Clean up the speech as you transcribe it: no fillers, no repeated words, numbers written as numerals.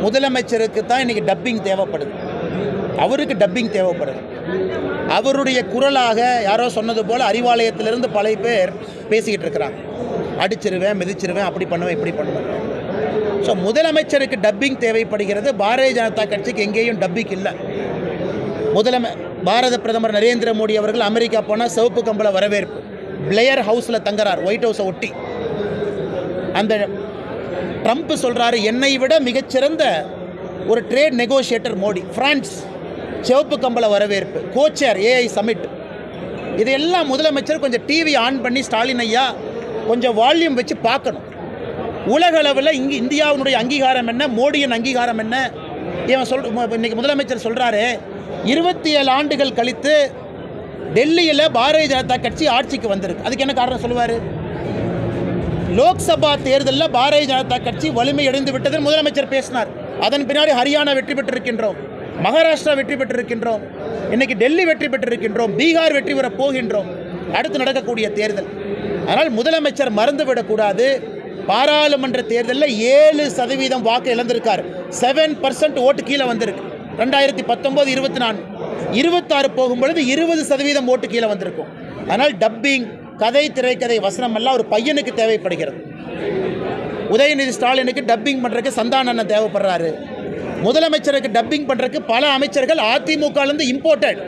முதலமைச்சருக்கு தான் இன்றைக்கி டப்பிங் தேவைப்படுது. அவருக்கு டப்பிங் தேவைப்படுது. அவருடைய குரலாக யாரோ சொன்னது போல் அறிவாலயத்திலிருந்து பல பேர் பேசிக்கிட்டு இருக்கிறாங்க. அடிச்சிருவேன், மிதிச்சிருவேன், அப்படி பண்ணுவேன், இப்படி பண்ணுவேன். ஸோ முதலமைச்சருக்கு டப்பிங் தேவைப்படுகிறது. பாரதிய ஜனதா கட்சிக்கு எங்கேயும் டப்பிங் இல்லை. பாரத பிரதமர் நரேந்திர மோடி அவர்கள் அமெரிக்கா போனால் சிவப்பு கம்பள வரவேற்பு. பிளேயர் ஹவுஸில் தங்குறார், ஒயிட் ஹவுஸை ஒட்டி. அந்த ட்ரம்ப் சொல்கிறாரு, என்னை விட மிகச்சிறந்த ஒரு ட்ரேட் நெகோஷியேட்டர் மோடி. பிரான்ஸ் சிவப்பு கம்பள வரவேற்பு. கோச்சர் ஏஐ சமிட். இதையெல்லாம் முதலமைச்சர் கொஞ்சம் டிவி ஆன் பண்ணி ஸ்டாலின் ஐயா கொஞ்சம் வால்யூம் வச்சு பார்க்கணும். உலக அளவில் இங்கே இந்தியாவினுடைய அங்கீகாரம் என்ன, மோடியின் அங்கீகாரம் என்ன? இன்றைக்கி முதலமைச்சர் சொல்கிறாரு, 27 ஆண்டுகள் கழித்து டெல்லியில் பாரதிய ஜனதா கட்சி ஆட்சிக்கு வந்திருக்கு. அதுக்கு என்ன காரணம் சொல்லுவார்? லோக்சபா தேர்தலில் பாரதிய ஜனதா கட்சி வலிமையடைந்து விட்டது முதலமைச்சர் பேசினார். அதன் பின்னாடி ஹரியானா வெற்றி பெற்றிருக்கின்றோம், மகாராஷ்டிரா வெற்றி பெற்றிருக்கின்றோம், இன்றைக்கி டெல்லி வெற்றி பெற்றிருக்கின்றோம், பீகார் வெற்றி பெற போகின்றோம். அடுத்து நடக்கக்கூடிய தேர்தல். அதனால் முதலமைச்சர் மறந்துவிடக்கூடாது. பாராளுமன்ற தேர்தலில் 7% வாக்கு இழந்திருக்கார். 7% ஓட்டு கீழே வந்திருக்கு. 2019, 24, 26 போகும்பொழுது 20% ஓட்டு கீழே வந்திருக்கும். அதனால் டப்பிங், கதை, திரைக்கதை, வசனம் எல்லாம் ஒரு பையனுக்கு தேவைப்படுகிறது. உதயநிதி ஸ்டாலினுக்கு டப்பிங் பண்ணுறதுக்கு சந்தானண்ணன் தேவைப்படுறாரு. முதலமைச்சருக்கு டப்பிங் பண்ணுறதுக்கு பல அமைச்சர்கள் அதிமுகலேருந்து இம்போர்ட்டட்.